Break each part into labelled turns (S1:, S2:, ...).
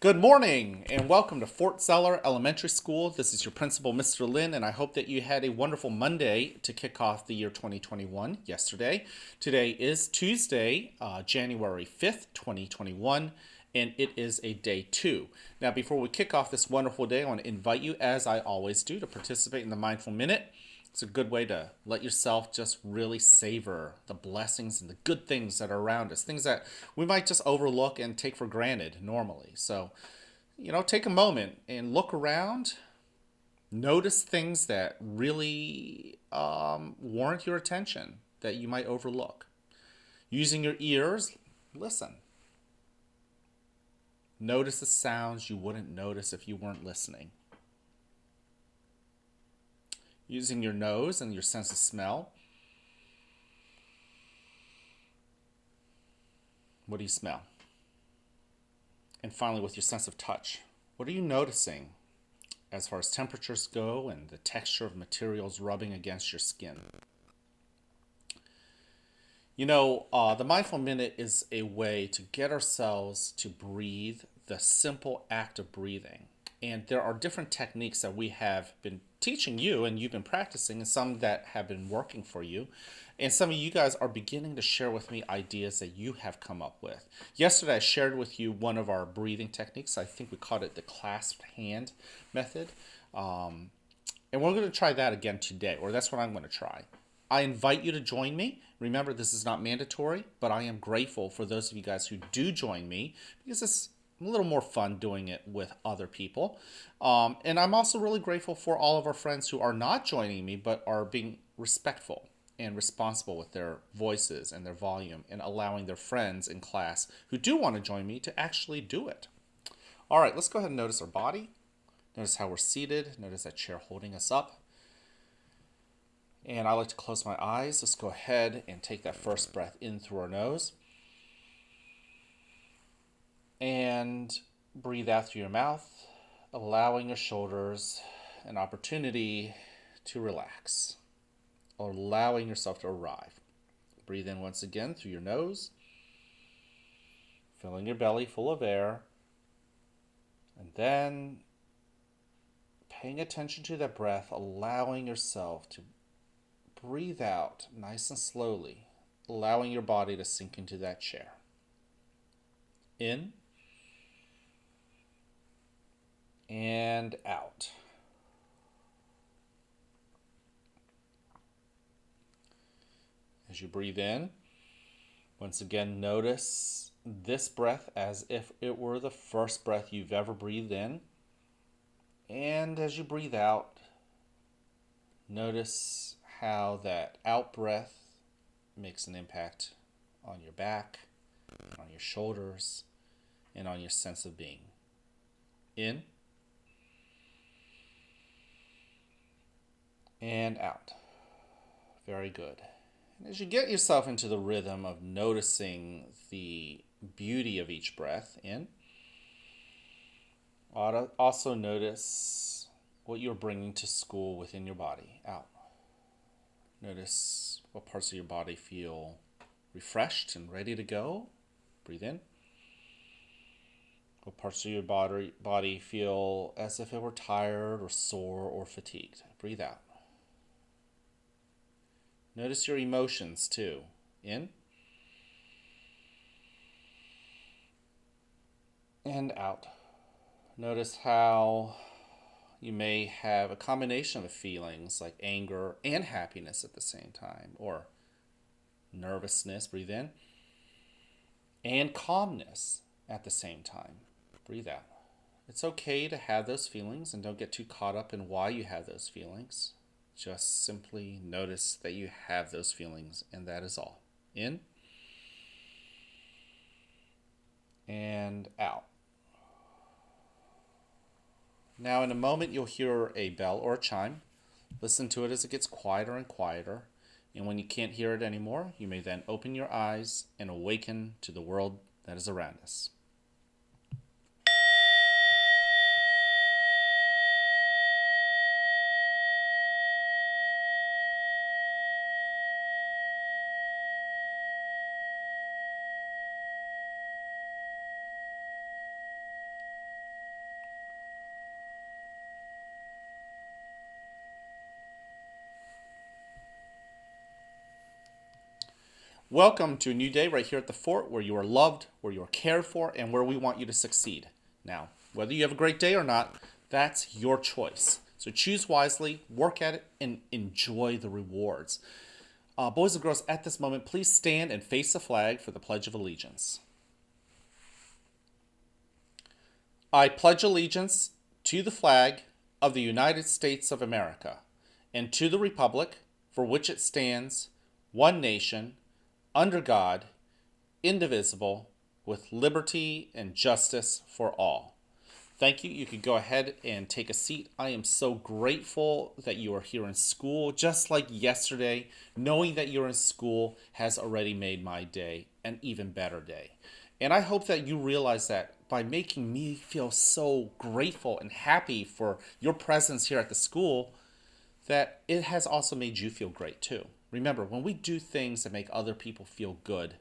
S1: Good morning and welcome to Fort Zeller Elementary School. This is your principal, Mr. Lin, and I hope that you had a wonderful Monday to kick off the year 2021 yesterday. Today is Tuesday, January 5th, 2021, and it is a day two. Now, before we kick off this wonderful day, I want to invite you, as I always do, to participate in the Mindful Minute. It's a good way to let yourself just really savor the blessings and the good things that are around us, things that we might just overlook and take for granted normally. So, take a moment and look around, notice things that really warrant your attention that you might overlook. Using your ears, listen. Notice the sounds you wouldn't notice if you weren't listening. Using your nose and your sense of smell. What do you smell? And finally, with your sense of touch, what are you noticing as far as temperatures go and the texture of materials rubbing against your skin? The Mindful Minute is a way to get ourselves to breathe, the simple act of breathing. And there are different techniques that we have been teaching you and you've been practicing, and some that have been working for you. And some of you guys are beginning to share with me ideas that you have come up with. Yesterday, I shared with you one of our breathing techniques. I think we called it the clasped hand method. And we're going to try that again today, or that's what I'm going to try. I invite you to join me. Remember, this is not mandatory, but I am grateful for those of you guys who do join me because it's a little more fun doing it with other people. And I'm also really grateful for all of our friends who are not joining me, but are being respectful and responsible with their voices and their volume and allowing their friends in class who do want to join me to actually do it. All right, let's go ahead and notice our body. Notice how we're seated. Notice that chair holding us up. And I like to close my eyes. Let's go ahead and take that first breath in through our nose. And breathe out through your mouth, allowing your shoulders an opportunity to relax, or allowing yourself to arrive. Breathe in once again through your nose, filling your belly full of air, and then paying attention to that breath, allowing yourself to breathe out nice and slowly, allowing your body to sink into that chair. In and out. As you breathe in, once again, notice this breath as if it were the first breath you've ever breathed in. And as you breathe out, notice how that out breath makes an impact on your back, on your shoulders, and on your sense of being. In and out. Very good. And as you get yourself into the rhythm of noticing the beauty of each breath in, also notice what you're bringing to school within your body out. Notice what parts of your body feel refreshed and ready to go. Breathe in. What parts of your body feel as if it were tired or sore or fatigued. Breathe out. Notice your emotions too. In and out. Notice how you may have a combination of feelings like anger and happiness at the same time, or nervousness, breathe in, and calmness at the same time. Breathe out. It's okay to have those feelings and don't get too caught up in why you have those feelings. Just simply notice that you have those feelings, and that is all. In and out. Now, in a moment, you'll hear a bell or a chime. Listen to it as it gets quieter and quieter. And when you can't hear it anymore, you may then open your eyes and awaken to the world that is around us. Welcome to a new day right here at the fort where you are loved, where you are cared for, and where we want you to succeed. Now, whether you have a great day or not, that's your choice. So choose wisely, work at it, and enjoy the rewards. Boys and girls, at this moment, please stand and face the flag for the Pledge of Allegiance. I pledge allegiance to the flag of the United States of America and to the republic for which it stands, one nation, under God, indivisible, with liberty and justice for all. Thank you. You can go ahead and take a seat. I am so grateful that you are here in school. Just like yesterday, knowing that you're in school has already made my day an even better day. And I hope that you realize that by making me feel so grateful and happy for your presence here at the school, that it has also made you feel great too. Remember, when we do things that make other people feel good,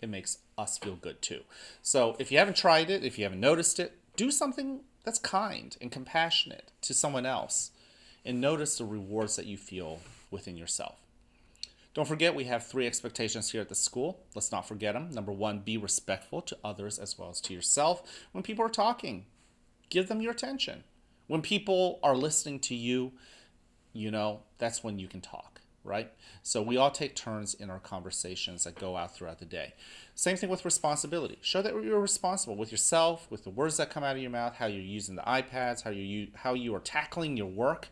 S1: it makes us feel good too. So if you haven't tried it, if you haven't noticed it, do something that's kind and compassionate to someone else and notice the rewards that you feel within yourself. Don't forget, we have 3 expectations here at the school. Let's not forget them. Number 1, be respectful to others as well as to yourself. When people are talking, give them your attention. When people are listening to you, that's when you can talk, right? So we all take turns in our conversations that go out throughout the day. Same thing with responsibility. Show that you're responsible with yourself, with the words that come out of your mouth, how you're using the iPads, how you are tackling your work.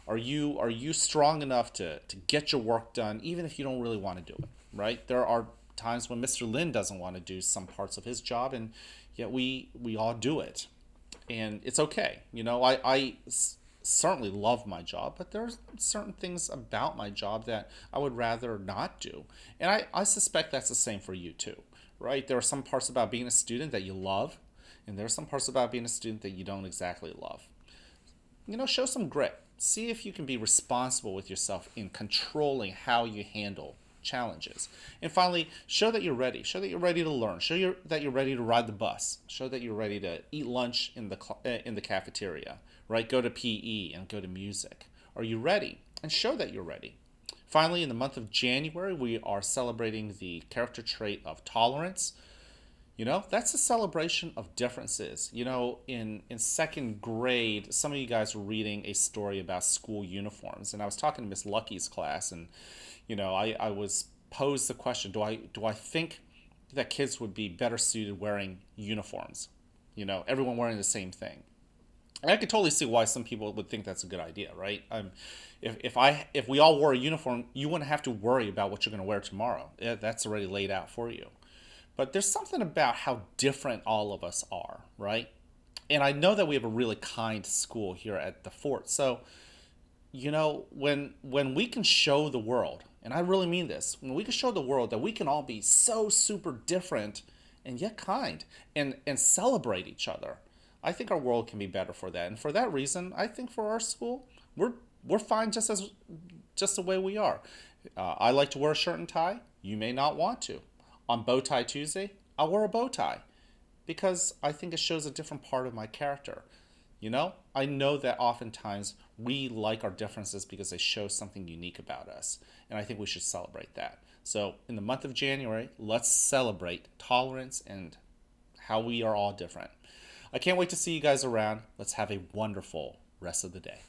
S1: Are you strong enough to get your work done, even if you don't really want to do it, right? There are times when Mr. Lin doesn't want to do some parts of his job, and yet we all do it, and it's okay. I certainly love my job, but there's certain things about my job that I would rather not do. And I suspect that's the same for you too, right? There are some parts about being a student that you love, and there are some parts about being a student that you don't exactly love. Show some grit. See if you can be responsible with yourself in controlling how you handle challenges. And finally, show that you're ready. Show that you're ready to learn. That you're ready to ride the bus. Show that you're ready to eat lunch in the cafeteria, right? Go to PE and go to music. Are you ready? And show that you're ready. Finally, in the month of January, we are celebrating the character trait of tolerance. That's a celebration of differences. In second grade, some of you guys were reading a story about school uniforms, and I was talking to Miss Lucky's class, and I was posed the question: Do I think that kids would be better suited wearing uniforms? Everyone wearing the same thing. And I could totally see why some people would think that's a good idea, right? If we all wore a uniform, you wouldn't have to worry about what you're going to wear tomorrow. That's already laid out for you. But there's something about how different all of us are, right? And I know that we have a really kind school here at the fort. So, when we can show the world, and I really mean this, when we can show the world that we can all be so super different and yet kind and celebrate each other, I think our world can be better for that. And for that reason, I think for our school, we're fine just the way we are. I like to wear a shirt and tie. You may not want to. On Bow Tie Tuesday, I'll wear a bow tie because I think it shows a different part of my character. I know that oftentimes we like our differences because they show something unique about us, and I think we should celebrate that. So in the month of January, let's celebrate tolerance and how we are all different. I can't wait to see you guys around. Let's have a wonderful rest of the day.